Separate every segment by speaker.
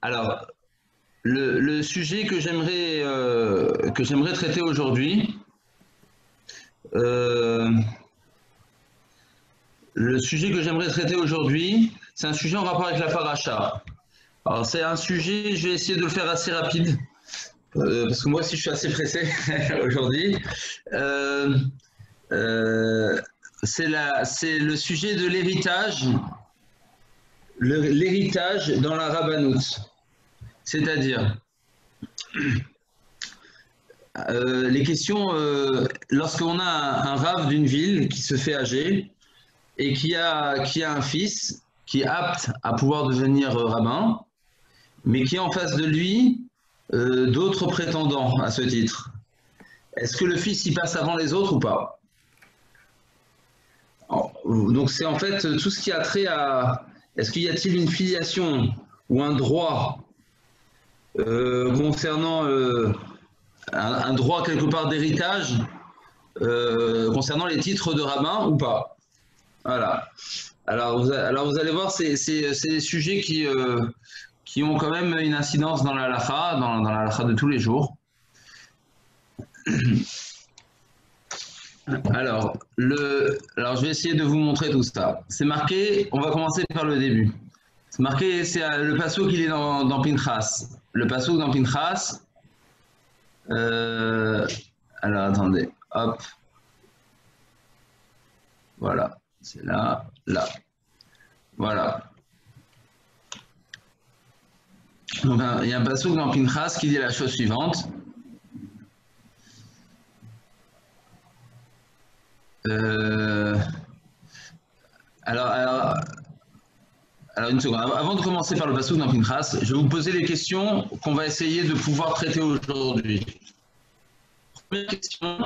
Speaker 1: Alors, le sujet que j'aimerais traiter aujourd'hui, euh, c'est un sujet en rapport avec la paracha. Alors, c'est un sujet, je vais essayer de le faire assez rapide, parce que moi aussi je suis assez pressé aujourd'hui. Euh, euh, c'est le sujet de l'héritage, l'héritage dans la rabbanout. C'est-à-dire, les questions, lorsqu'on a un rave d'une ville qui se fait âgé et qui a un fils qui est apte à pouvoir devenir rabbin, mais qui a en face de lui d'autres prétendants à ce titre. Est-ce que le fils y passe avant les autres ou pas? Donc c'est en fait tout ce qui a trait à est-ce qu'il y a-t-il une filiation ou un droit concernant un droit quelque part d'héritage concernant les titres de rabbin ou pas? Voilà. Alors vous allez voir, c'est des sujets qui ont quand même une incidence dans la halakha, dans la halakha de tous les jours. Alors, je vais essayer de vous montrer tout ça. C'est marqué, on va commencer par le début. C'est marqué, c'est le passouk qu'il est dans Pinchas. Le passouk dans Pinchas. Alors attendez, hop. Voilà, c'est là, là. Voilà. Donc il y a un passouk dans Pinchas qui dit la chose suivante. Alors, une seconde. Avant de commencer par le passouk dans Pinchas, je vais vous poser les questions qu'on va essayer de pouvoir traiter aujourd'hui. Première question.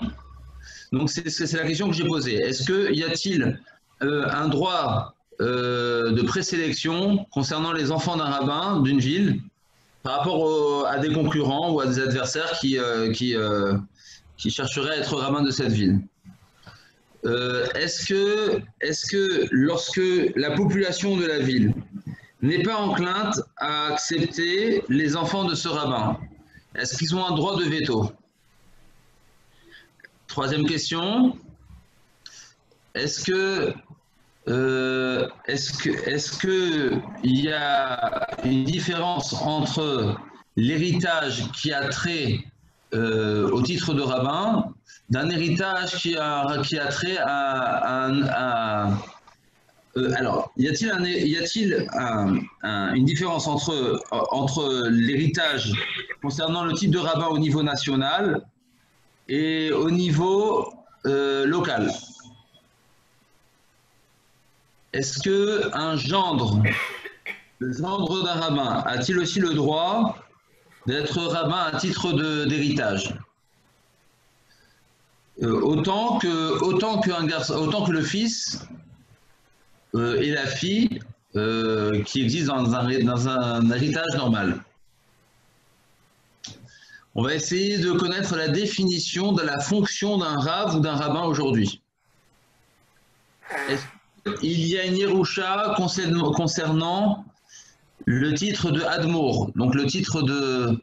Speaker 1: Donc c'est la question que j'ai posée. Est-ce que y a-t-il un droit de présélection concernant les enfants d'un rabbin d'une ville par rapport à des concurrents ou à des adversaires qui chercheraient à être rabbins de cette ville? Est-ce que lorsque la population de la ville n'est pas enclinte à accepter les enfants de ce rabbin, est-ce qu'ils ont un droit de veto? Troisième question, est-ce que il y a une différence entre l'héritage qui a trait au titre de rabbin d'un héritage qui a trait alors, y a-t-il une différence entre l'héritage concernant le titre de rabbin au niveau national et au niveau local? Est-ce que le gendre d'un rabbin, a-t-il aussi le droit d'être rabbin à titre d'héritage? Autant que le fils et la fille qui existent dans un héritage normal. On va essayer de connaître la définition de la fonction d'un rave ou d'un rabbin aujourd'hui. Il y a une Yerusha concernant le titre de Admour, donc le titre de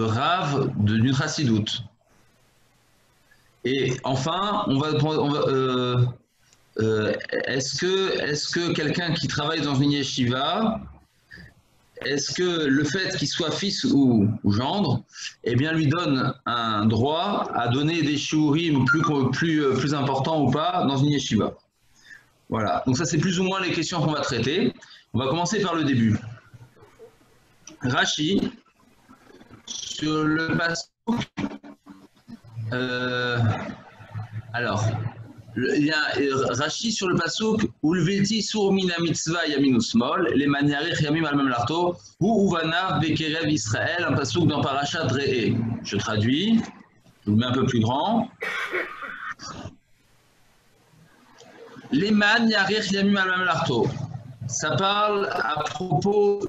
Speaker 1: Rav d'une Chassidoute. Et enfin, est-ce que quelqu'un qui travaille dans une yeshiva, est-ce que le fait qu'il soit fils ou gendre, eh bien, lui donne un droit à donner des shiurim plus importants ou pas dans une yeshiva? Voilà, donc ça c'est plus ou moins les questions qu'on va traiter. On va commencer par le début. Rashi, sur le passouk, alors, il y a Rashi sur le passouk Ulvilti sur mina mitzvah yamin usmol les maniarich yamim al memlarto ou uvanav bekerev Israël, un passouk dans Parashat Re'eh. Je traduis, je le mets un peu plus grand. Les maniarich yamim al memlarto, ça parle à propos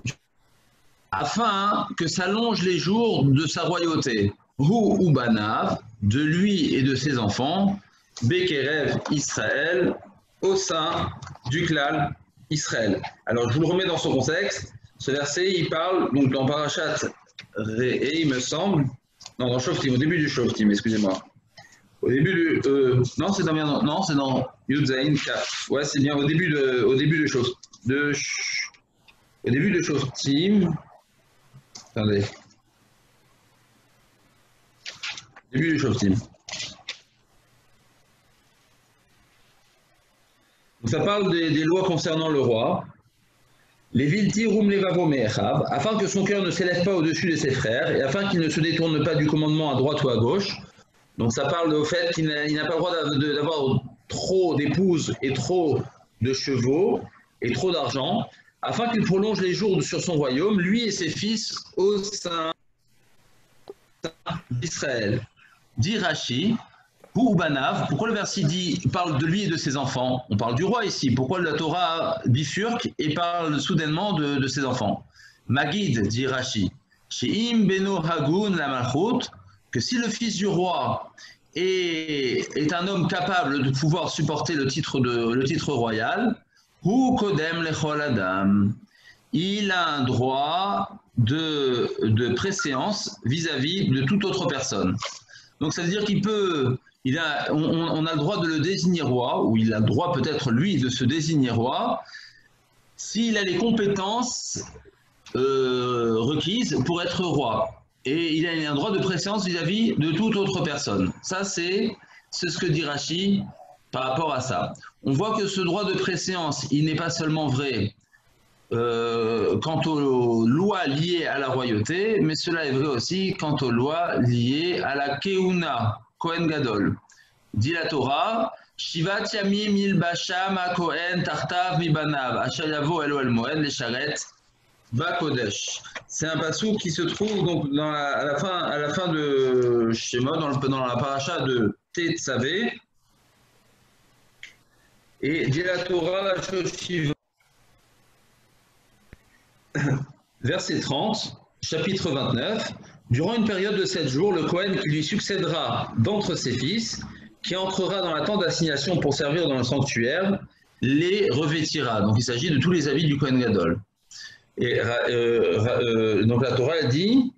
Speaker 1: afin que s'allongent les jours de sa royauté. Hu ubanav, de lui et de ses enfants. Bekerev Israël, au sein du klal Israël. Alors je vous le remets dans son contexte. Ce verset, il parle donc dans Parashat Re'eh, il me semble, non, dans Shoftim, au début du Shoftim, excusez-moi. Au début du, non, c'est dans Yud Zayin 4. Ouais, c'est bien au début de Shoftim. Au début de Shoftim. Attendez. Début du Shoftim. Ça parle des lois concernant le roi. Les vilti rum levavo me'echav, afin que son cœur ne s'élève pas au-dessus de ses frères, et afin qu'il ne se détourne pas du commandement à droite ou à gauche. Donc ça parle au fait qu'il n'a pas le droit d'avoir trop d'épouses et trop de chevaux et trop d'argent, afin qu'il prolonge les jours sur son royaume, lui et ses fils, au sein d'Israël. Dit Rashi, pour Banav, pourquoi le verset parle de lui et de ses enfants? On parle du roi ici. Pourquoi la Torah bifurque et parle soudainement de ses enfants? Magid, dit Rashi, Sheim beno hagun la malchut, que si le fils du roi est un homme capable de pouvoir supporter le titre royal, hu kodem lechol adam, il a un droit de préséance vis-à-vis de toute autre personne. Donc ça veut dire qu'il peut, on a le droit de le désigner roi, ou il a le droit peut-être lui de se désigner roi, s'il a les compétences requises pour être roi. Et il a un droit de préséance vis-à-vis de toute autre personne. Ça, c'est ce que dit Rashi par rapport à ça. On voit que ce droit de préséance, il n'est pas seulement vrai quant aux lois liées à la royauté, mais cela est vrai aussi quant aux lois liées à la Keuna, Kohen Gadol. Dit la Torah, Shivat Yamim Ilbasham Kohen Tartav Mibanav, Ashayavo Elo El Moed, les charrettes, Bakodesh. C'est un passouk qui se trouve donc à la fin de Shemot, dans la paracha de Tetzavé. Et dit la Torah, la chose suivante. Verset 30, chapitre 29. Durant une période de 7 jours, le Kohen qui lui succédera d'entre ses fils, qui entrera dans la tente d'assignation pour servir dans le sanctuaire, les revêtira. Donc il s'agit de tous les habits du Kohen Gadol. Et donc la Torah dit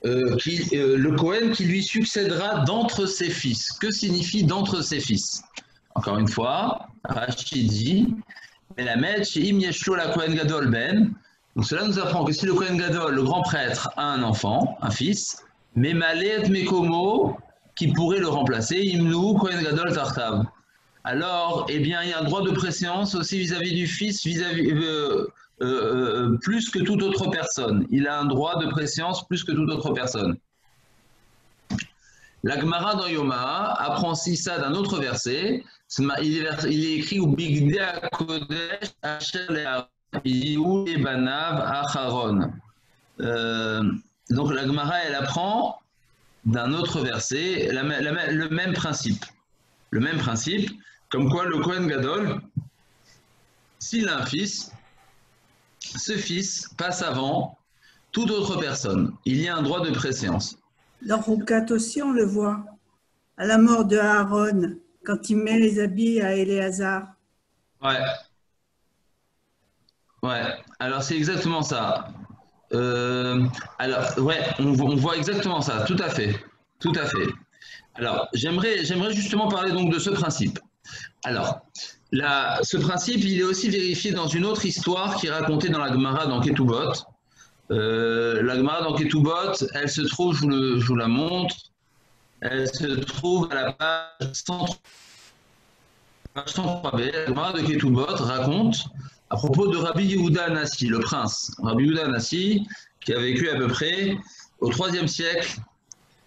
Speaker 1: le Kohen qui lui succédera d'entre ses fils. Que signifie d'entre ses fils? Encore une fois, Rashi dit Melamed she'im yeshlo la Kohen Gadol ben. Donc cela nous apprend que si le Kohen Gadol, le grand prêtre, a un enfant, un fils, Memalet Mekomo, qui pourrait le remplacer, Imnu Kohen Gadol Tartav. Alors, eh bien, il y a un droit de préséance aussi vis-à-vis du fils, plus que toute autre personne. Il a un droit de préséance plus que toute autre personne. La Gemara dans Yoma apprend aussi ça d'un autre verset. Il est écrit au Bigdei Kodesh Asher Le'Aron Banav Acharon. Donc la Gemara elle apprend d'un autre verset le même principe. Le même principe, comme quoi le Kohen Gadol, s'il a un fils, ce fils passe avant toute autre personne. Il y a un droit de préséance.
Speaker 2: Dans Roukat aussi, on le voit. À la mort de Aaron, quand il met les habits à Éléazar.
Speaker 1: Ouais. Ouais, alors c'est exactement ça. Alors, ouais, on voit exactement ça, tout à fait. Tout à fait. Alors, j'aimerais justement parler donc de ce principe. Alors, ce principe, il est aussi vérifié dans une autre histoire qui est racontée dans la Gemara dans Ketubot. La Gemara dans Ketubot, elle se trouve, je vous la montre, elle se trouve à la page 103b. La Gemara de Ketubot raconte à propos de Rabbi Yehuda Anassi, le prince. Rabbi Yehuda Anassi, qui a vécu à peu près au IIIe siècle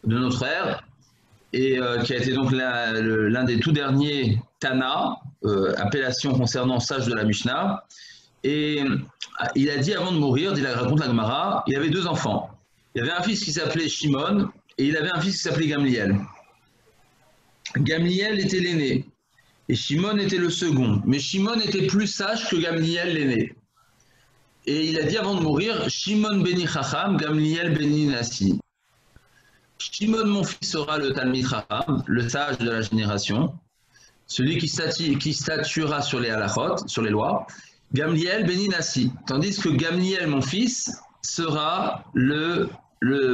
Speaker 1: de notre ère, et qui a été donc l'un des tout derniers Tana, appellation concernant sage de la Mishnah. Et il a dit avant de mourir, il raconte la Gemara, il avait 2 enfants. Il avait un fils qui s'appelait Shimon et il avait un fils qui s'appelait Gamliel. Gamliel était l'aîné et Shimon était le second. Mais Shimon était plus sage que Gamliel l'aîné. Et il a dit avant de mourir, Shimon beni Chacham, Gamliel beni Nasi. Shimon mon fils sera le Talmid Chacham, le sage de la génération. celui qui statuera sur les halachot, sur les lois, Gamliel Beni Nassi, tandis que Gamliel, mon fils, sera le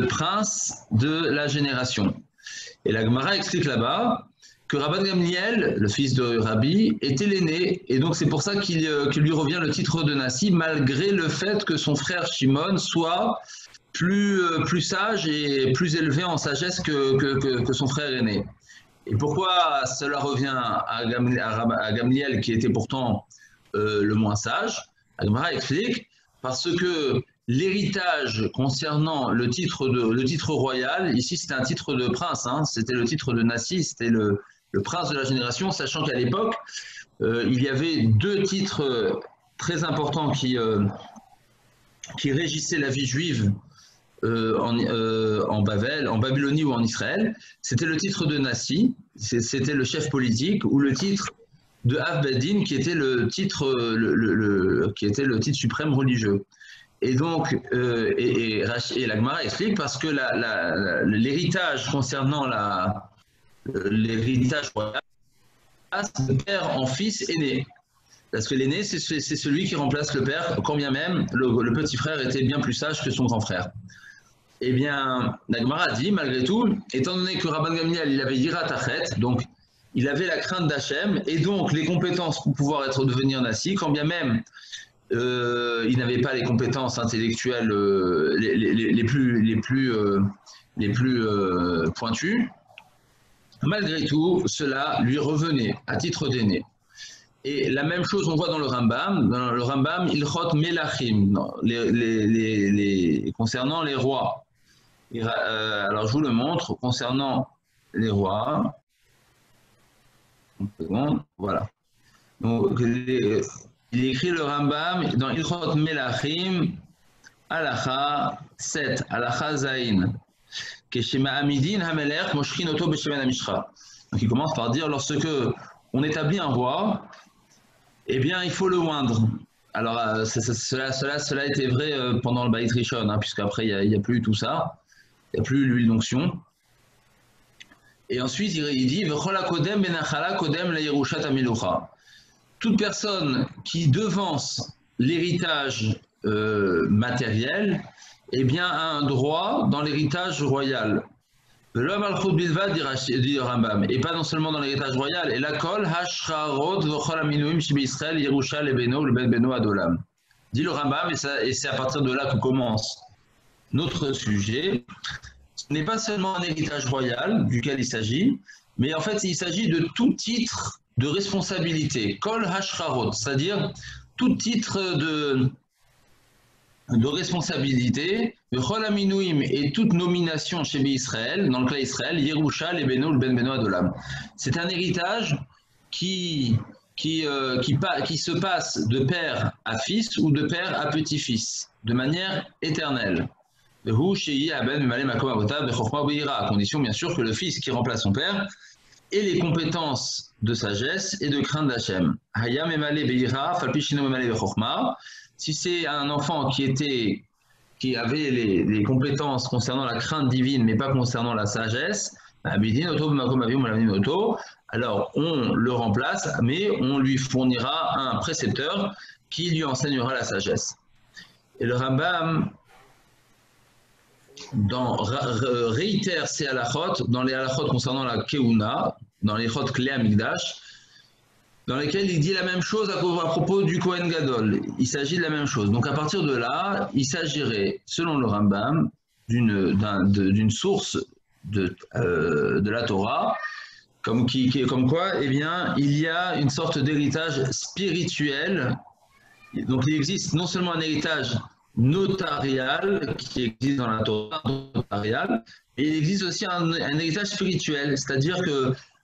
Speaker 1: prince de la génération. Et la Gemara explique là-bas que Rabban Gamliel, le fils de Rabbi, était l'aîné, et donc c'est pour ça qu'il lui revient le titre de Nassi, malgré le fait que son frère Shimon soit plus sage et plus élevé en sagesse que son frère aîné. Et pourquoi cela revient à Gamliel, qui était pourtant le moins sage? La Gemara explique, parce que l'héritage concernant le titre royal, ici c'était un titre de prince, hein, c'était le titre de Nassi, c'était le prince de la génération, sachant qu'à l'époque, il y avait deux titres très importants qui régissaient la vie juive en Babylonie ou en Israël. C'était le titre de Nassi, c'était le chef politique, ou le titre de Av Bedin, qui était le titre suprême religieux. Et donc, et la Gemara explique parce que l'héritage concernant l'héritage royal passe de père en fils aîné. Parce que l'aîné, c'est celui qui remplace le père, quand bien même le petit frère était bien plus sage que son grand frère. Eh bien, la Gemara dit, malgré tout, étant donné que Rabban Gamliel, il avait Yirat Achet, donc il avait la crainte d'Hachem, et donc les compétences pour pouvoir devenir Nassi, quand bien même il n'avait pas les compétences intellectuelles les plus pointues, malgré tout, cela lui revenait à titre d'aîné. Et la même chose, on voit dans le Rambam. Dans le Rambam, Ilchot Melachim, concernant les rois. Alors, je vous le montre, concernant les rois. Une seconde, voilà. Donc, il écrit le Rambam dans Ilchot Melachim, Halacha 7, Halacha Zain. Donc il commence par dire, lorsque on établit un roi, eh bien il faut le oindre. Alors cela était vrai pendant le Beit Rishon, hein, puisqu'après il n'y a plus tout ça, il n'y a plus l'huile d'onction. Et ensuite il dit, toute personne qui devance l'héritage matériel, eh bien, a un droit dans l'héritage royal. Et pas non seulement dans l'héritage royal. Et la kol hashcharot v'chol aminuim sheb'Israël Yerusha lebeno le ben beno adolam. Dit le Rambam, et c'est à partir de là que commence notre sujet. Ce n'est pas seulement un héritage royal duquel il s'agit, mais en fait il s'agit de tout titre de responsabilité. Kol hashcharot, c'est-à-dire tout titre de responsabilité, et toute nomination chez Israël, dans le clan Israël, Yerusha, les Beno, le Ben Beno Adolam. C'est un héritage qui se passe de père à fils ou de père à petit-fils, de manière éternelle. À condition bien sûr que le fils qui remplace son père ait les compétences de sagesse et de crainte d'Hachem. Si c'est un enfant qui avait les compétences concernant la crainte divine, mais pas concernant la sagesse, alors on le remplace, mais on lui fournira un précepteur qui lui enseignera la sagesse. Et le Rambam réitère ces halachot dans les halachot concernant la Keuna, dans les halachot Klei Hamikdash, dans lesquels il dit la même chose à propos du Kohen Gadol. Il s'agit de la même chose. Donc à partir de là, il s'agirait, selon le Rambam, d'une source de la Torah, comme quoi, eh bien, il y a une sorte d'héritage spirituel. Donc il existe non seulement un héritage notarial qui existe dans la Torah, notarial, mais il existe aussi un héritage spirituel, c'est-à-dire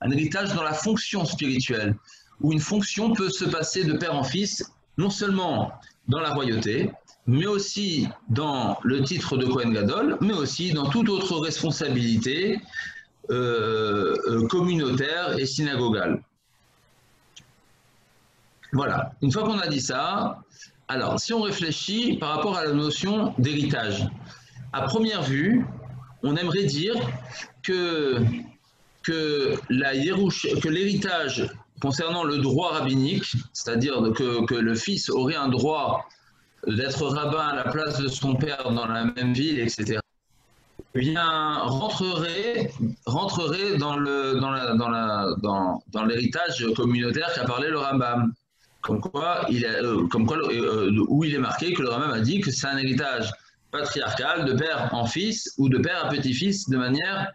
Speaker 1: un héritage dans la fonction spirituelle, où une fonction peut se passer de père en fils, non seulement dans la royauté, mais aussi dans le titre de Kohen Gadol, mais aussi dans toute autre responsabilité communautaire et synagogale. Voilà, une fois qu'on a dit ça, alors si on réfléchit par rapport à la notion d'héritage, à première vue, on aimerait dire que l'héritage concernant le droit rabbinique, c'est-à-dire que le fils aurait un droit d'être rabbin à la place de son père dans la même ville, etc., eh bien, rentrerait dans l'héritage communautaire qu'a parlé le Rambam. Où il est marqué que le Rambam a dit que c'est un héritage patriarcal de père en fils ou de père à petit-fils de manière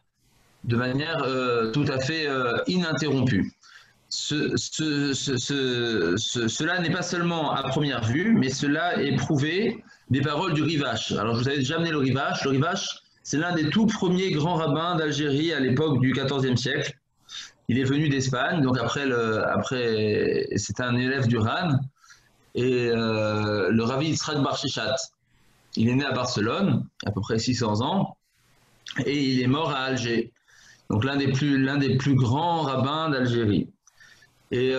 Speaker 1: tout à fait ininterrompue. Cela n'est pas seulement à première vue, mais cela est prouvé des paroles du Rivache. Alors, je vous avais déjà amené le Rivache. Le Rivache, c'est l'un des tout premiers grands rabbins d'Algérie à l'époque du XIVe siècle. Il est venu d'Espagne, donc après c'était un élève du RAN, et le Ravi Yitzhak Bar Sheshat. Il est né à Barcelone, à peu près 600 ans, et il est mort à Alger. Donc l'un des plus grands rabbins d'Algérie. Et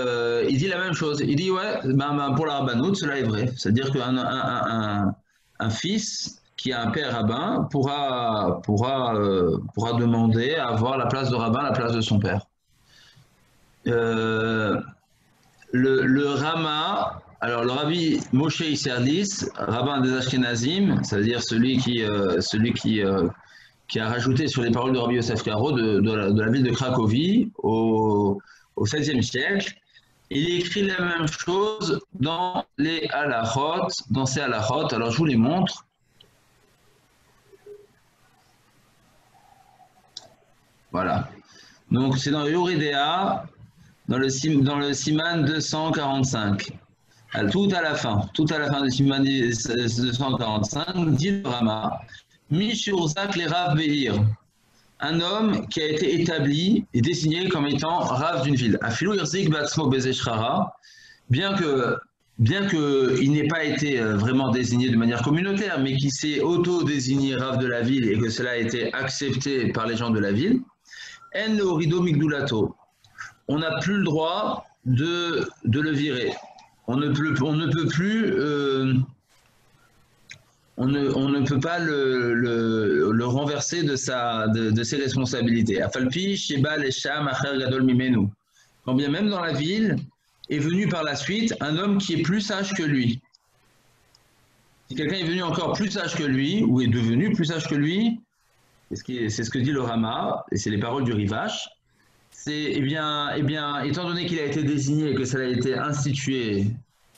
Speaker 1: il dit la même chose. Il dit, ouais, pour la rabbanoute, cela est vrai. C'est-à-dire qu'un fils qui a un père rabbin pourra demander à avoir la place de rabbin à la place de son père. Le Rama, alors le Rabbi Moshe Isserlis, rabbin des Ashkenazim, c'est-à-dire celui qui a rajouté sur les paroles de Rabbi Yosef Karo de la ville de Cracovie au XVIe siècle, il écrit la même chose dans les halachot, dans ces halachot. Alors je vous les montre. Voilà. Donc c'est dans Yoredea, dans le Siman 245. Tout à la fin du Siman 245, dit le Rama, Mishurzak les Rav Beir, un homme qui a été établi et désigné comme étant Rav d'une ville. Afilou Irzik Batsmo Bezeshrara, bien qu'il n'ait pas été vraiment désigné de manière communautaire, mais qui s'est auto-désigné Rav de la ville et que cela a été accepté par les gens de la ville, En Orido Migdulato. On n'a plus le droit de le virer. On ne peut pas le renverser de ses responsabilités. Afalpi, Sheba, Lesham, Acher Gadol Mimenu. Quand bien même dans la ville est venu par la suite un homme qui est plus sage que lui. Si quelqu'un est venu encore plus sage que lui, ou est devenu plus sage que lui, c'est ce que dit le Rama, et c'est les paroles du Rivache, c'est, étant donné qu'il a été désigné et que ça a été institué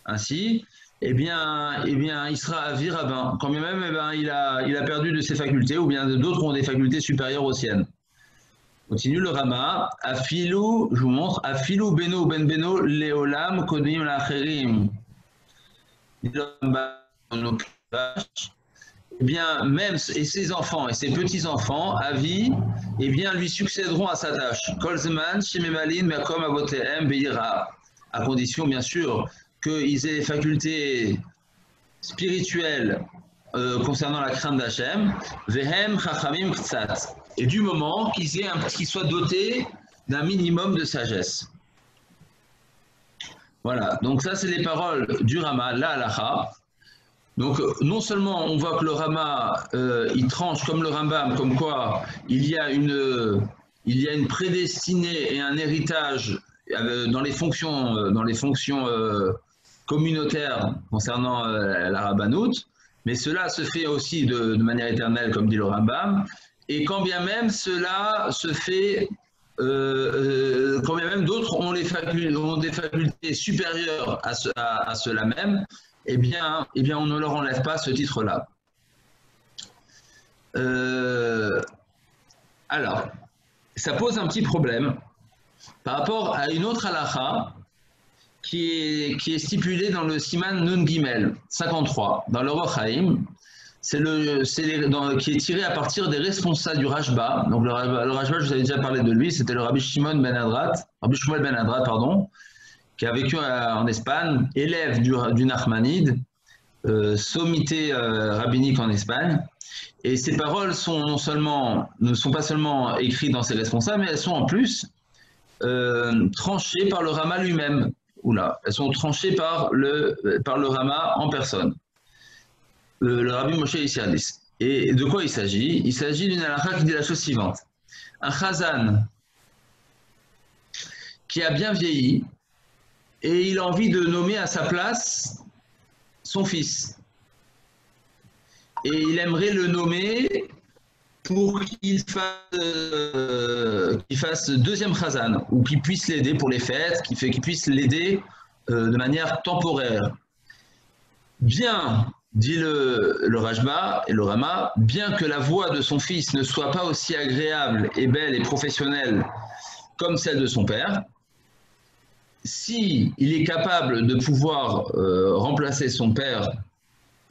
Speaker 1: ainsi, il sera avi rabbin. Quand bien même, il a perdu de ses facultés, ou bien d'autres ont des facultés supérieures aux siennes. Continue le Rama, Afilou, je vous montre, Afilou beno ben beno leolam kodim lacherim. Même ses enfants et ses petits-enfants, à vie, lui succéderont à sa tâche. Kolzman, Shememalin, Mekom, Avotehem, Beira. À condition, bien sûr, qu'ils aient des facultés spirituelles concernant la crainte d'Hachem, Vehem, Chachamim, Ktsat. Et du moment qu'ils soient dotés d'un minimum de sagesse. Voilà, donc ça, c'est les paroles du Rama, la halacha. Donc, non seulement on voit que le Rama, il tranche comme le Rambam, comme quoi il y a une prédestinée et un héritage dans les fonctions communautaires concernant la rabbanoute, mais cela se fait aussi de manière éternelle, comme dit le Rambam, et quand bien même cela se fait, quand bien même d'autres ont des facultés supérieures à cela même, eh bien, on ne leur enlève pas ce titre-là. Alors, ça pose un petit problème par rapport à une autre halakha qui est stipulée dans le Siman Nun Gimel 53, dans l'Orach Chaim, qui est tiré à partir des responsables du Rashba. Donc le Rashba, je vous avais déjà parlé de lui, c'était le Rabbi Shmuel Ben Hadrat, qui a vécu en Espagne, élève du Nachmanide, sommité rabbinique en Espagne. Et ces paroles ne sont pas seulement écrites dans ses responsables, mais elles sont en plus tranchées par le Rama lui-même. Elles sont tranchées par le Rama en personne. Le Rabbi Moshe Isserlis. Et de quoi il s'agit? Il s'agit d'une halakha qui dit la chose suivante. Un chazan qui a bien vieilli, et il a envie de nommer à sa place son fils. Et il aimerait le nommer pour qu'il fasse deuxième chazan, ou qu'il puisse l'aider pour les fêtes, qu'il puisse l'aider de manière temporaire. Bien, dit le Rajba et le Rama, bien que la voix de son fils ne soit pas aussi agréable et belle et professionnelle comme celle de son père, si il est capable de pouvoir remplacer son père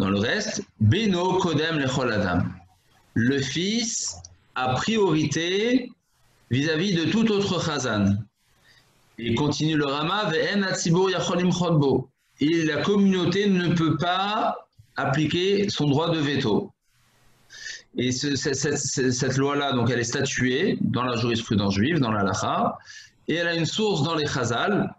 Speaker 1: dans le reste, Beno Kodem Lechol Adam. Le fils a priorité vis-à-vis de tout autre chazan. Et continue le Rama, Ve'en Hatzibur Yacholim Chodbo. Et la communauté ne peut pas appliquer son droit de veto. Et cette loi-là, donc, elle est statuée dans la jurisprudence juive, dans la halakha, et elle a une source dans les chazal,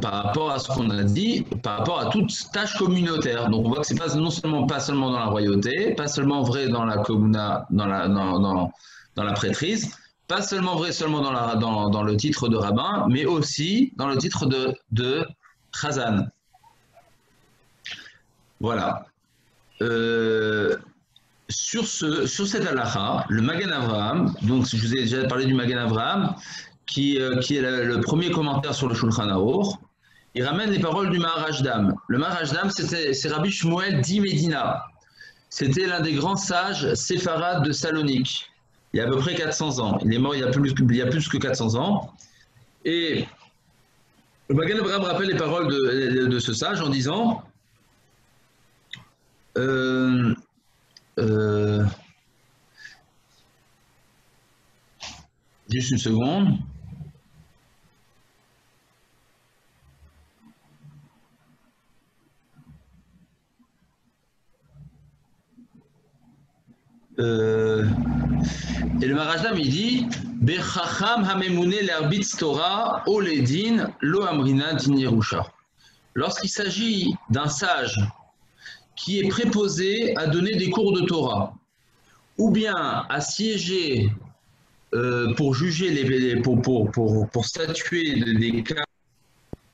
Speaker 1: par rapport à ce qu'on a dit, par rapport à toute tâche communautaire. Donc on voit que c'est pas seulement dans la royauté, pas seulement vrai dans la communa, dans la prêtrise, pas seulement vrai seulement dans le titre de rabbin, mais aussi dans le titre de chazan. Voilà. Sur cette halakha, le Magen Avraham, donc je vous ai déjà parlé du Magen Avraham, qui est le premier commentaire sur le Shulchan Aruch, il ramène les paroles du Maharajdam. Le Maharajdam, c'est Rabbi Shmuel d'I-Médina. C'était l'un des grands sages séfarades de Salonique, il y a à peu près 400 ans. Il est mort il y a plus que 400 ans. Et le Magen Avraham rappelle les paroles de ce sage en disant juste une seconde. Et le Maharajdam il dit Bechacham hamemune l'arbitz Torah oledin lo amrina din Yerusha. Lorsqu'il s'agit d'un sage qui est préposé à donner des cours de Torah ou bien à siéger pour juger pour statuer des cas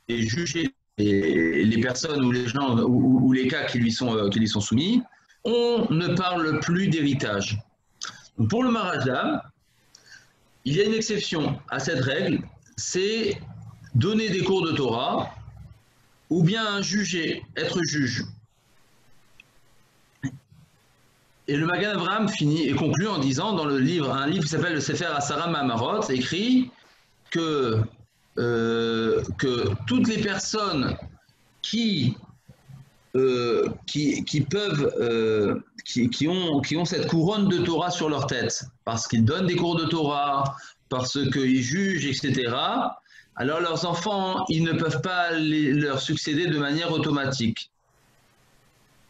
Speaker 1: et juger les personnes ou les gens ou les cas qui lui sont soumis, on ne parle plus d'héritage. Pour le Maharajdam, il y a une exception à cette règle, c'est donner des cours de Torah ou bien juger, être juge. Et le Magen Avraham finit et conclut en disant dans un livre qui s'appelle le Sefer Asara Mamarot, écrit que toutes les personnes qui ont cette couronne de Torah sur leur tête, parce qu'ils donnent des cours de Torah, parce qu'ils jugent, etc., alors leurs enfants, ils ne peuvent pas leur succéder de manière automatique.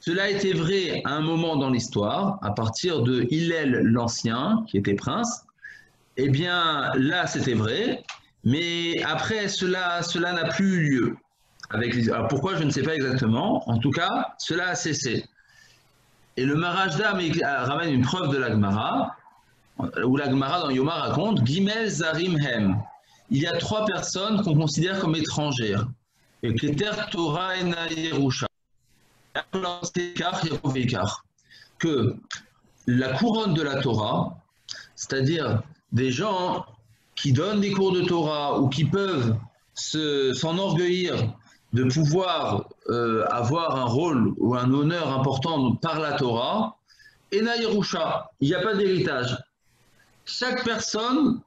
Speaker 1: Cela a été vrai à un moment dans l'histoire, à partir de Hillel l'Ancien, qui était prince. Eh bien, là, c'était vrai, mais après, cela n'a plus eu lieu. Alors pourquoi, je ne sais pas exactement. En tout cas, cela a cessé. Et le Maharajdam ramène une preuve de la Gemara, où la Gemara dans Yoma raconte Gimel Zarim Hem. Il y a 3 personnes qu'on considère comme étrangères. Et Keter Torah Ena Yerusha. Que la couronne de la Torah, c'est-à-dire des gens qui donnent des cours de Torah ou qui peuvent s'enorgueillir de pouvoir avoir un rôle ou un honneur important par la Torah, Ena Yerusha, il n'y a pas d'héritage. Chaque personne,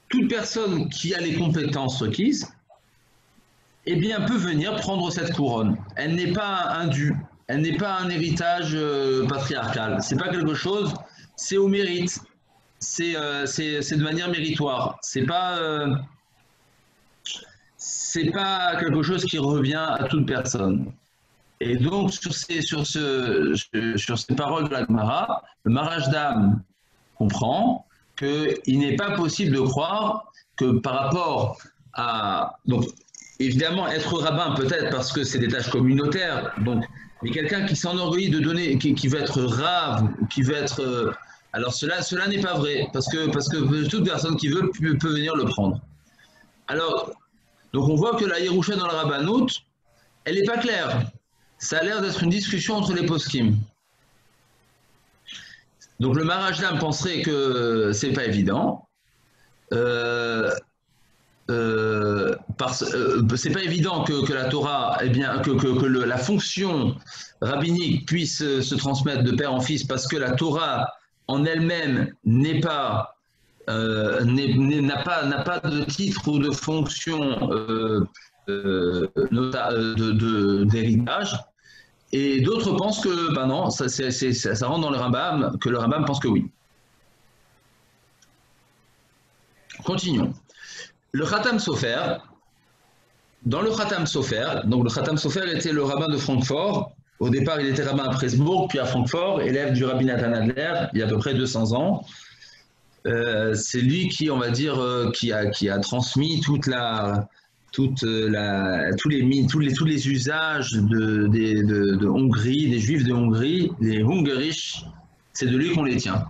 Speaker 1: toute personne qui a les compétences requises, eh bien, peut venir prendre cette couronne. Elle n'est pas un dû, elle n'est pas un héritage patriarcal. C'est pas quelque chose, c'est au mérite, c'est de manière méritoire. C'est pas quelque chose qui revient à toute personne. Et donc, sur ces paroles de la Gemara, le Maharajdam comprend qu'il n'est pas possible de croire que par rapport à... Donc, évidemment, être rabbin, peut-être parce que c'est des tâches communautaires, donc, mais quelqu'un qui s'enorgueillit de donner, qui veut être rave, qui veut être Alors cela n'est pas vrai, parce que toute personne qui veut peut venir le prendre. Alors, donc on voit que la Yerusha dans le Rabbanout, elle n'est pas claire. Ça a l'air d'être une discussion entre les poskim. Donc le Maharajlam penserait que c'est pas évident. C'est pas évident que la Torah, eh bien, la fonction rabbinique puisse se transmettre de père en fils, parce que la Torah en elle-même n'a pas de titre ou de fonction d'héritage. Et d'autres pensent que ben non, ça rentre dans le Rambam, que le Rambam pense que oui. Continuons. Le Khatam Sofer, dans le Khatam Sofer, donc le Khatam Sofer était le rabbin de Francfort. Au départ, il était rabbin à Presbourg, puis à Francfort, élève du rabbi Nathan Adler, il y a à peu près 200 ans. C'est lui qui, on va dire, qui a transmis tous les usages de Hongrie, des Juifs de Hongrie, les Hungarisch, c'est de lui qu'on les tient.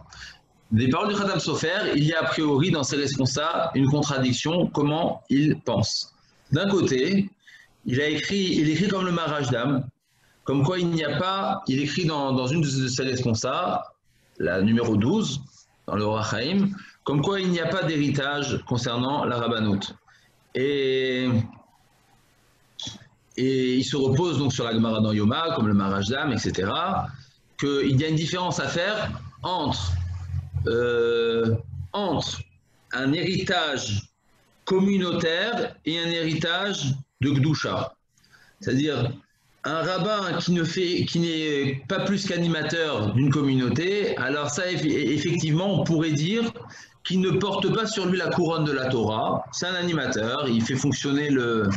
Speaker 1: Des paroles du Khatam Sofer, il y a a priori dans ses responsables une contradiction, comment il pense. D'un côté, il écrit comme le Maharajlam, comme quoi il n'y a pas, il écrit dans une de ses responsables, la numéro 12, dans le Orach Chaim, comme quoi il n'y a pas d'héritage concernant la Rabbanout. Et il se repose donc sur la Gemara dans Yoma, comme le Maharajlam, etc., qu'il y a une différence à faire entre un héritage communautaire et un héritage de Gdusha. C'est-à-dire un rabbin qui n'est pas plus qu'animateur d'une communauté, alors ça, effectivement, on pourrait dire qu'il ne porte pas sur lui la couronne de la Torah. C'est un animateur, il fait fonctionner la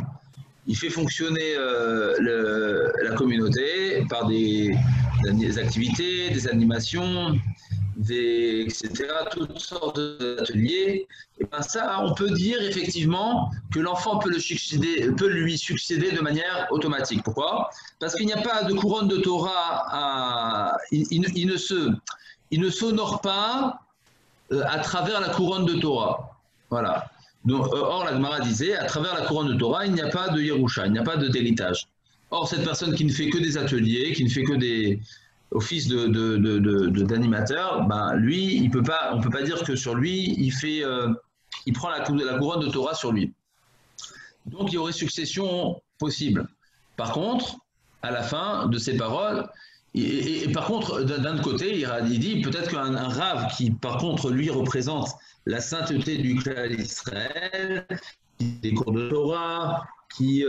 Speaker 1: communauté par des activités, des animations, etc., toutes sortes d'ateliers. Et bien ça, on peut dire effectivement que l'enfant peut lui succéder de manière automatique. Pourquoi? Parce qu'il n'y a pas de couronne de Torah, il ne s'honore pas à travers la couronne de Torah. Voilà. Donc, or, la Gemara disait, à travers la couronne de Torah, il n'y a pas de Yerusha, il n'y a pas d'héritage. Or, cette personne qui ne fait que des ateliers, qui ne fait que des offices d'animateur, ben, lui, on ne peut pas dire que sur lui, il prend la couronne de Torah sur lui. Donc, il y aurait succession possible. Par contre, à la fin de ces paroles, et par contre, d'un autre côté, il dit peut-être qu'un rave qui, par contre, lui représente la sainteté du clan d'Israël, des cours de Torah, qui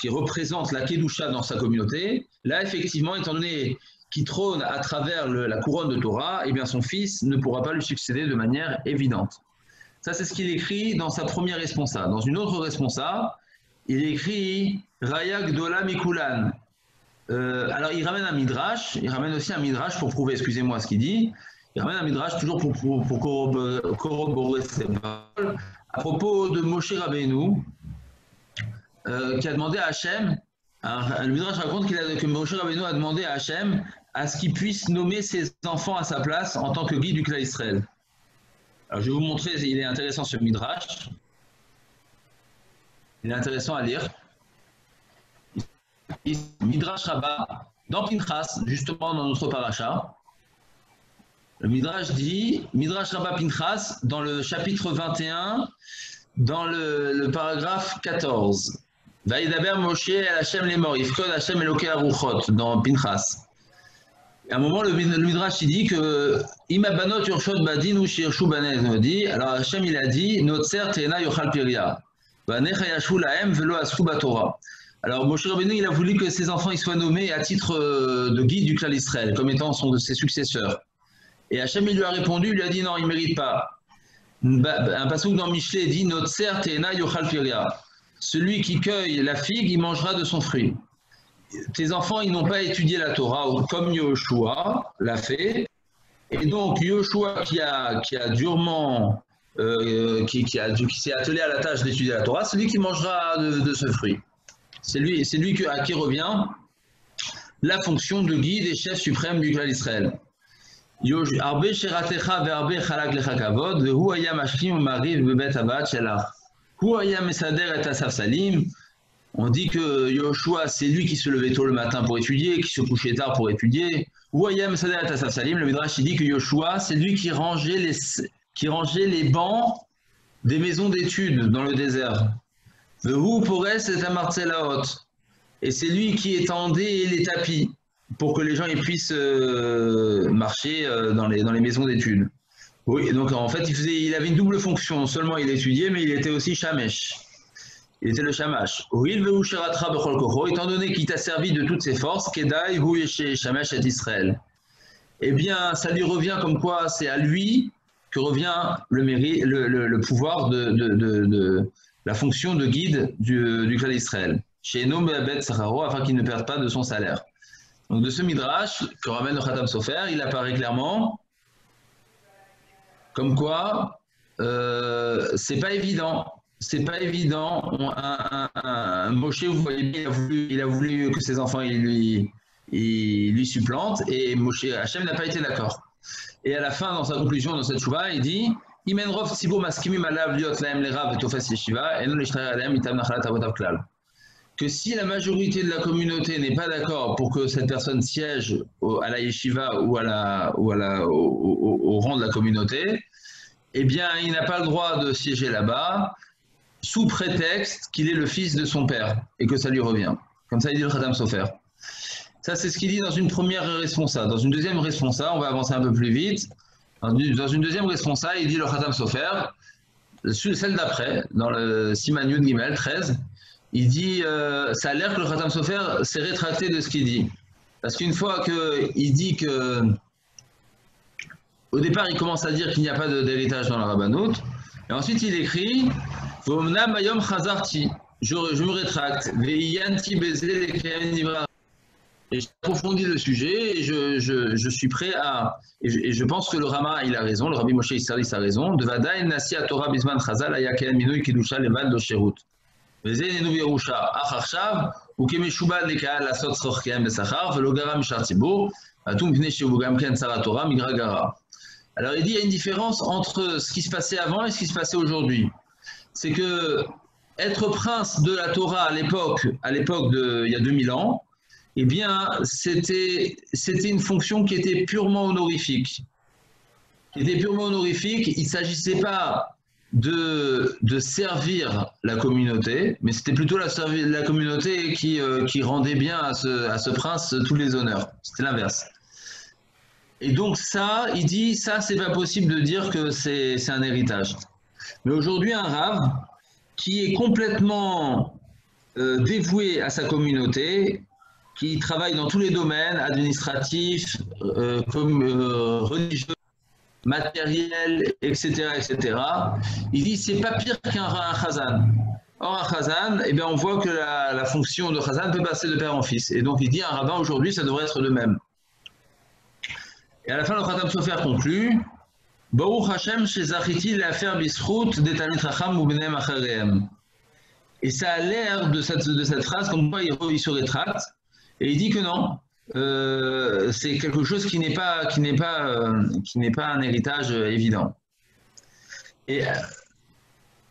Speaker 1: représente la Kedusha dans sa communauté, là, effectivement, étant donné qu'il trône à travers la couronne de Torah, eh bien, son fils ne pourra pas lui succéder de manière évidente. Ça, c'est ce qu'il écrit dans sa première responsa. Dans une autre responsa, il écrit Raya Gdola Mikulan. Alors, il ramène un midrash, il ramène aussi un midrash pour prouver, excusez-moi ce qu'il dit, il ramène un midrash toujours pour corroborer ses paroles, à propos de Moshe Rabbeinu, qui a demandé à Hachem, le midrash raconte que Moshe Rabbeinu a demandé à Hachem à ce qu'il puisse nommer ses enfants à sa place en tant que guide du clan Israël. Alors, je vais vous montrer, il est intéressant ce midrash, il est intéressant à lire. Midrash Rabbah, dans Pinchas, justement dans notre paracha, le Midrash dit, Midrash Rabbah Pinchas, dans le chapitre 21, dans le paragraphe 14. Vaïdaber Moshe el Hashem lemor, Yifkod Hashem Elokei Aruchot, dans Pinchas. À un moment, le Midrash il dit que Imabanot Yurshot Badin ou Shirshu Banet, dit, alors Hashem il a dit, Notser Tena Yochal Piria, Vanecha Yashu Lahem Velo Asku Batorah. Alors, Moshe Rabbeinu, il a voulu que ses enfants ils soient nommés à titre de guide du clan d'Israël, comme étant ses successeurs. Et Hachem, il lui a répondu, il lui a dit non, il ne mérite pas. Un passouk dans Michelet dit Notser Tena Yochal Piria. Celui qui cueille la figue, il mangera de son fruit. Tes enfants, ils n'ont pas étudié la Torah comme Yoshua l'a fait. Et donc, Yoshua qui a durement, qui s'est attelé à la tâche d'étudier la Torah, c'est lui qui mangera de ce fruit. C'est lui à qui revient la fonction de guide et chef suprême du clan d'Israël. הרבה שירתך והרבה חלק לך כבוד, והוא היה משכים ומעריב בבית הבת שלך. הוא היה מסדר את הספסלים. On dit que Yoshua, c'est lui qui se levait tôt le matin pour étudier, qui se couchait tard pour étudier. Ou Ayam Mesader et Asafsalim, le Midrash dit que Yoshua, c'est lui qui rangeait les bancs des maisons d'études dans le désert. Vehu Pores et Amartselaot. Et c'est lui qui étendait les tapis pour que les gens puissent marcher dans les maisons d'études. Oui, donc en fait, il avait une double fonction. Non seulement il étudiait, mais il était aussi Shamesh. Il était le Shamash. Étant donné qu'il t'a servi de toutes ses forces, Kedai, Hu Yeshe Shamash et Israël. Eh bien, ça lui revient comme quoi c'est à lui que revient le pouvoir de la fonction de guide du clan d'Israël. Chez Nom Be'abed Sacharo, afin qu'il ne perde pas de son salaire. Donc de ce Midrash que ramène le Khatam Sofer, il apparaît clairement comme quoi c'est pas évident. C'est pas évident. Moshe, vous voyez bien, il a voulu que ses enfants lui supplantent, et Moshe Hachem n'a pas été d'accord. Et à la fin, dans sa conclusion, dans cette chouva, il dit que si la majorité de la communauté n'est pas d'accord pour que cette personne siège à la yeshiva ou au rang de la communauté, eh bien, il n'a pas le droit de siéger là-bas, sous prétexte qu'il est le fils de son père et que ça lui revient. Comme ça, il dit le Khatam Sofer. Ça, c'est ce qu'il dit dans une première responsa. Dans une deuxième responsa, on va avancer un peu plus vite. Dans une deuxième responsa, il dit le Khatam Sofer, celle d'après, dans le Siman Yud Gimel 13, il dit ça a l'air que le Khatam Sofer s'est rétracté de ce qu'il dit. Parce qu'une fois qu'il dit que. Au départ, il commence à dire qu'il n'y a pas d'héritage dans la Rabbanout. Et ensuite, il écrit Vomna Mayom Chazarti. Je me rétracte. Veiyanti Bezé et j'approfondis le sujet et je suis prêt à. Et je pense que le Rama, il a raison, le Rabbi Moshe Isserlis a raison. De Vadaï Nasi Torah Bisman Chazal Ayakel Minui Kidusha Levad Dosherut. Vezé Nenu Yerusha Acharshav ou Kemeshubal Lekal Asot Sorkem Besachar Velogara Mishartibo Atum Pne Shebugam Ken Saratora Migragara. Alors il dit qu'il y a une différence entre ce qui se passait avant et ce qui se passait aujourd'hui. C'est que être prince de la Torah à l'époque il y a 2000 ans, eh bien c'était une fonction qui était purement honorifique. Il ne s'agissait pas de servir la communauté, mais c'était plutôt la communauté qui rendait bien à ce prince tous les honneurs. C'était l'inverse. Et donc ça, il dit, ça c'est pas possible de dire que c'est un héritage. Mais aujourd'hui, un Rav qui est complètement dévoué à sa communauté, qui travaille dans tous les domaines, administratifs, religieux, matériels, etc., etc., il dit c'est pas pire qu'un Chazan. Or, un Chazan, eh bien, on voit que la fonction de Chazan peut passer de père en fils. Et donc il dit un rabbin aujourd'hui, ça devrait être de même. Et à la fin, le Khatam Sofer conclut Baruch Hashem shezachiti l'affaire bisrout de Talmid Chacham ou Bnei Achareem. Et ça a l'air de cette phrase comme quoi il se rétracte et il dit que non, c'est quelque chose qui n'est pas un héritage évident. Et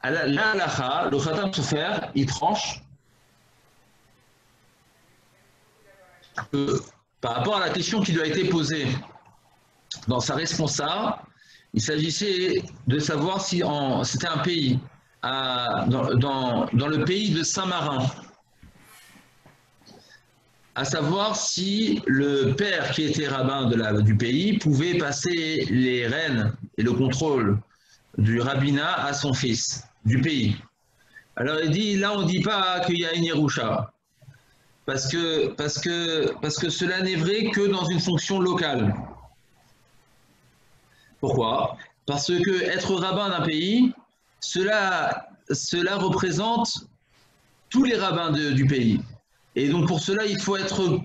Speaker 1: à la halakha, le Khatam Sofer, il tranche que par rapport à la question qui lui a été posée dans sa responsa, il s'agissait de savoir si c'était un pays, dans le pays de Saint-Marin, à savoir si le père qui était rabbin du pays pouvait passer les rênes et le contrôle du rabbinat à son fils du pays. Alors il dit, là on ne dit pas qu'il y a une Yerusha, parce que cela n'est vrai que dans une fonction locale. Pourquoi? Parce que être rabbin d'un pays, cela représente tous les rabbins du pays. Et donc pour cela, il faut être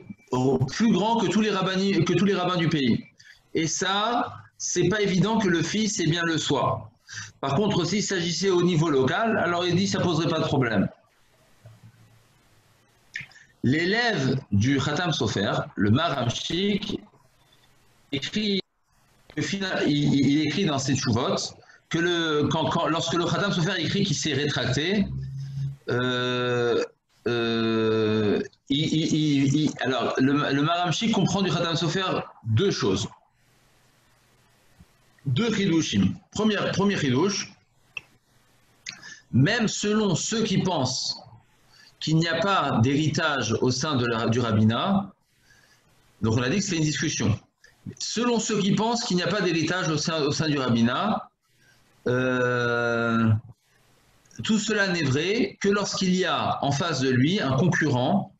Speaker 1: plus grand que tous les rabbins du pays. Et ça, c'est pas évident que le fils bien le soit. Par contre, s'il s'agissait au niveau local, alors il dit que ça poserait pas de problème. L'élève du Khatam Sofer, le Maramchik, écrit il écrit dans ses tchouvot que lorsque le Khatam Sofer écrit qu'il s'est rétracté, alors le Maramchi comprend du Khatam Sofer deux choses. Deux chidushim. Premier chidouche, même selon ceux qui pensent qu'il n'y a pas d'héritage au sein du rabbinat, donc on a dit que c'était une discussion. Selon ceux qui pensent qu'il n'y a pas d'héritage au sein du rabbinat, tout cela n'est vrai que lorsqu'il y a en face de lui un concurrent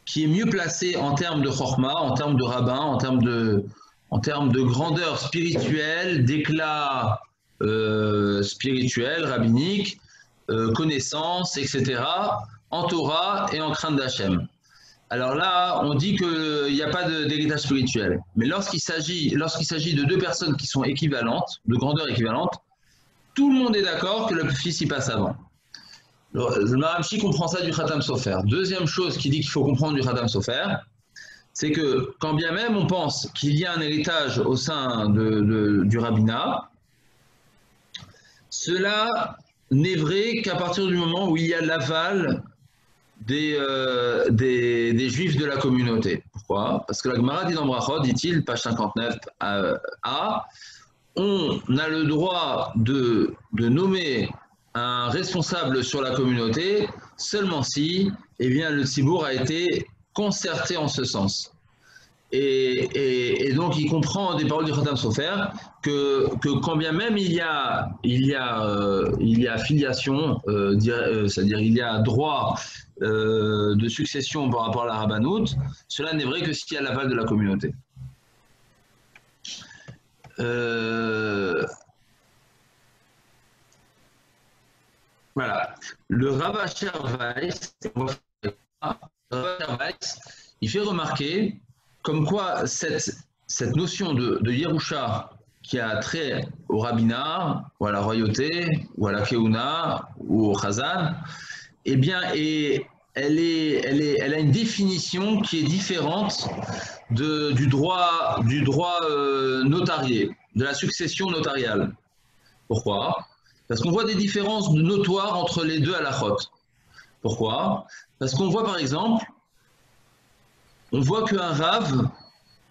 Speaker 1: qui est mieux placé en termes de chorma, en termes de rabbin, en termes de grandeur spirituelle, d'éclat spirituel, rabbinique, connaissance, etc., en Torah et en crainte d'Hachem. Alors là, on dit qu'il n'y a pas d'héritage spirituel. Mais lorsqu'il s'agit de deux personnes qui sont équivalentes, de grandeur équivalente, tout le monde est d'accord que le fils y passe avant. Le Maramchi comprend ça du Khatam Sofer. Deuxième chose qu'il dit qu'il faut comprendre du Khatam Sofer, c'est que quand bien même on pense qu'il y a un héritage au sein du rabbinat, cela n'est vrai qu'à partir du moment où il y a l'aval des juifs de la communauté. Pourquoi? Parce que la Gemara dit dans Brachot, dit-il, page 59a, on a le droit de nommer un responsable sur la communauté seulement si le tzibour a été concerté en ce sens. Et donc il comprend des paroles du Khatam Sofer que quand bien même il y a filiation, c'est-à-dire il y a droit de succession par rapport à la rabbanout, cela n'est vrai que s'il y a l'aval de la communauté. Voilà. Le Rav Asher Weiss, il fait remarquer comme quoi cette notion de Yerusha qui a trait au rabbinat, ou à la royauté, ou à la keuna, ou au chazan, eh bien, elle a une définition qui est différente du droit notarié, de la succession notariale. Pourquoi? Parce qu'on voit des différences notoires entre les deux halakhot. Pourquoi? Parce qu'on voit par exemple, on voit qu'un rave,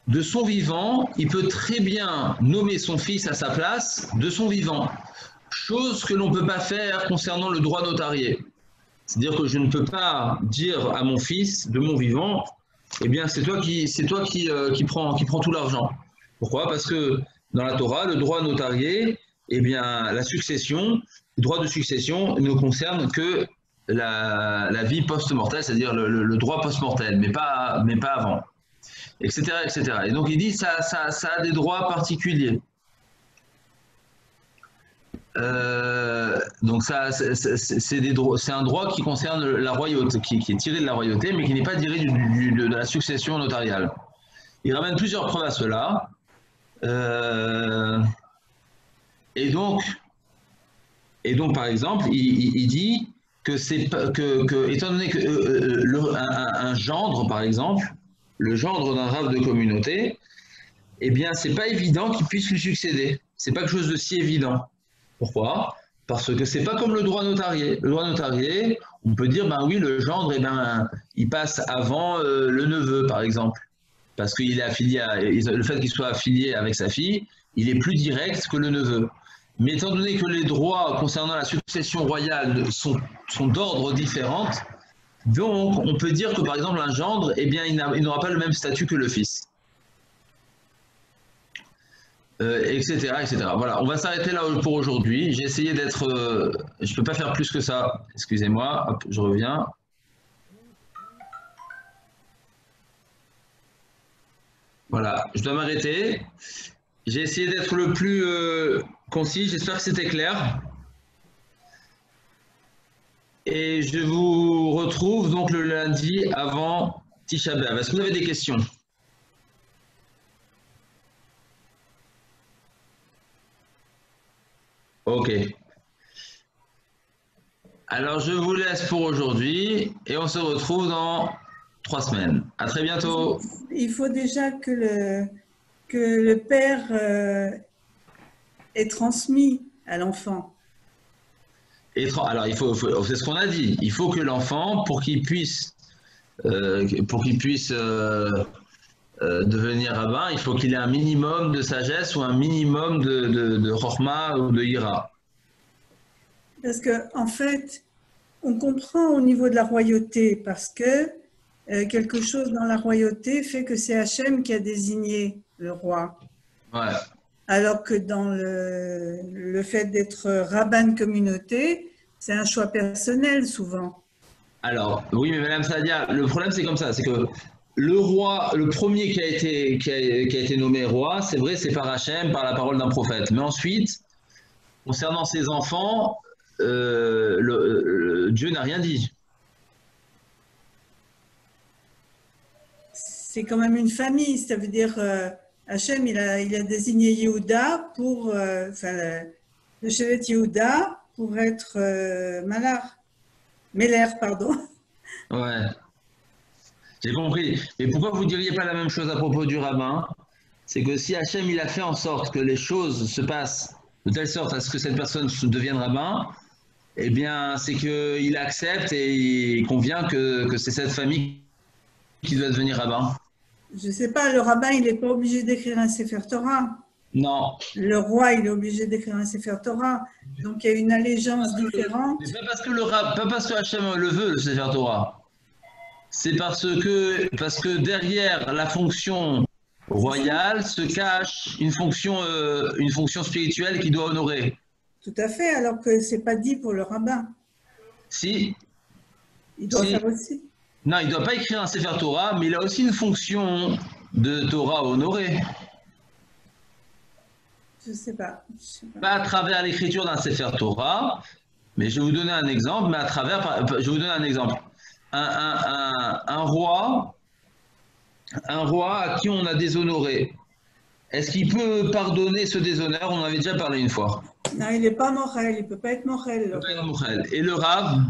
Speaker 1: de son vivant, il peut très bien nommer son fils à sa place de son vivant. Chose que l'on ne peut pas faire concernant le droit notarié. C'est-à-dire que je ne peux pas dire à mon fils de mon vivant, eh bien c'est toi qui prends tout l'argent. Pourquoi? Parce que dans la Torah, le droit notarié, eh bien la succession, le droit de succession ne concerne que la vie post-mortelle, c'est-à-dire le droit post-mortel, mais pas avant, etc., etc. Et donc il dit ça a des droits particuliers. Donc c'est un droit qui concerne la royauté, qui est tiré de la royauté, mais qui n'est pas tiré de la succession notariale. Il ramène plusieurs preuves à cela. Et donc par exemple, il dit que étant donné un gendre, par exemple, le gendre d'un rave de communauté, eh bien, c'est pas évident qu'il puisse lui succéder. C'est pas quelque chose de si évident. Pourquoi? Parce que c'est pas comme le droit notarié. Le droit notarié, on peut dire, ben oui, le gendre, il passe avant le neveu, par exemple. Parce qu'il est affilié le fait qu'il soit affilié avec sa fille, il est plus direct que le neveu. Mais étant donné que les droits concernant la succession royale sont d'ordre différent, donc on peut dire que par exemple un gendre, eh bien, il n'aura pas le même statut que le fils. Etc., etc. Voilà, on va s'arrêter là pour aujourd'hui. J'ai essayé d'être... je ne peux pas faire plus que ça. Excusez-moi, hop, je reviens. Voilà, je dois m'arrêter. J'ai essayé d'être le plus concis. J'espère que c'était clair. Et je vous retrouve donc le lundi avant Tisha B'Av. Est-ce que vous avez des questions? Ok. Alors, je vous laisse pour aujourd'hui et on se retrouve dans 3 semaines. À très bientôt.
Speaker 2: Il faut déjà que le père est transmis à l'enfant.
Speaker 1: Alors, c'est ce qu'on a dit. Il faut que l'enfant, pour qu'il puisse devenir rabbin, il faut qu'il ait un minimum de sagesse ou un minimum de chorma ou de ira.
Speaker 2: Parce qu'en fait, on comprend au niveau de la royauté, parce que quelque chose dans la royauté fait que c'est Hachem qui a désigné le roi.
Speaker 1: Ouais.
Speaker 2: Alors que dans le fait d'être rabbin de communauté, c'est un choix personnel souvent.
Speaker 1: Alors, oui, mais Madame Sadia, le problème c'est comme ça, c'est que le roi, le premier qui a été nommé roi, c'est vrai, c'est par Hachem, par la parole d'un prophète. Mais ensuite, concernant ses enfants, Dieu n'a rien dit.
Speaker 2: C'est quand même une famille, ça veut dire Hachem, il a désigné Yehuda pour, le Shevet Yehuda pour être Meller, pardon.
Speaker 1: Ouais, j'ai compris. Mais pourquoi vous ne diriez pas la même chose à propos du rabbin? C'est que si Hachem il a fait en sorte que les choses se passent de telle sorte à ce que cette personne devienne rabbin, eh bien, c'est qu'il accepte et il convient que c'est cette famille qui doit devenir rabbin.
Speaker 2: Je ne sais pas, le rabbin, il n'est pas obligé d'écrire un Sefer Torah.
Speaker 1: Non.
Speaker 2: Le roi, il est obligé d'écrire un Sefer Torah. Donc, il y a une allégeance différente.
Speaker 1: C'est pas parce que Hachem le veut, le Sefer Torah. C'est parce que derrière la fonction royale se cache une fonction spirituelle qu'il doit honorer.
Speaker 2: Tout à fait, alors que ce n'est pas dit pour le rabbin.
Speaker 1: Si.
Speaker 2: Il doit faire aussi.
Speaker 1: Non, il ne doit pas écrire un Sefer Torah, mais il a aussi une fonction de Torah honorée.
Speaker 2: Je ne sais pas.
Speaker 1: Pas à travers l'écriture d'un Sefer Torah, mais je vais vous donner un exemple, je vais vous donner un exemple. Un roi à qui on a déshonoré, est-ce qu'il peut pardonner ce déshonneur? On en avait déjà parlé une fois.
Speaker 2: Non, il n'est pas morel, il ne peut pas être morel.
Speaker 1: Et le Rav?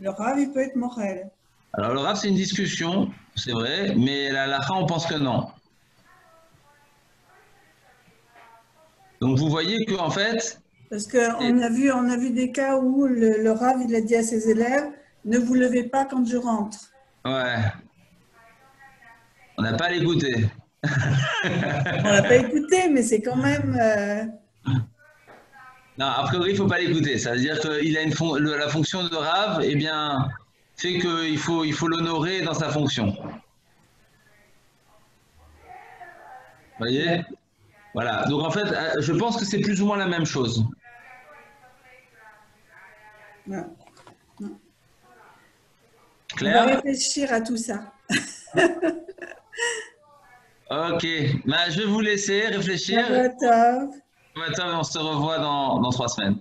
Speaker 2: Le Rav, il peut être morel.
Speaker 1: Alors le Rav, c'est une discussion, c'est vrai, mais à la fin, on pense que non. Donc vous voyez qu'en fait...
Speaker 2: Parce qu'on a vu des cas où le Rav, il a dit à ses élèves, ne vous levez pas quand je rentre.
Speaker 1: Ouais. On n'a pas à l'écouter.
Speaker 2: On l'a pas écouté, mais c'est quand même...
Speaker 1: Non, a priori, il ne faut pas l'écouter. Ça veut dire qu'il a la fonction de Rav, eh bien, fait qu'il faut l'honorer dans sa fonction. Vous voyez? Voilà. Donc en fait, je pense que c'est plus ou moins la même chose.
Speaker 2: Non.
Speaker 1: Claire?
Speaker 2: On va réfléchir à tout ça.
Speaker 1: Ok. Ben, je vais vous laisser réfléchir.
Speaker 2: Tov.
Speaker 1: On se revoit dans 3 semaines.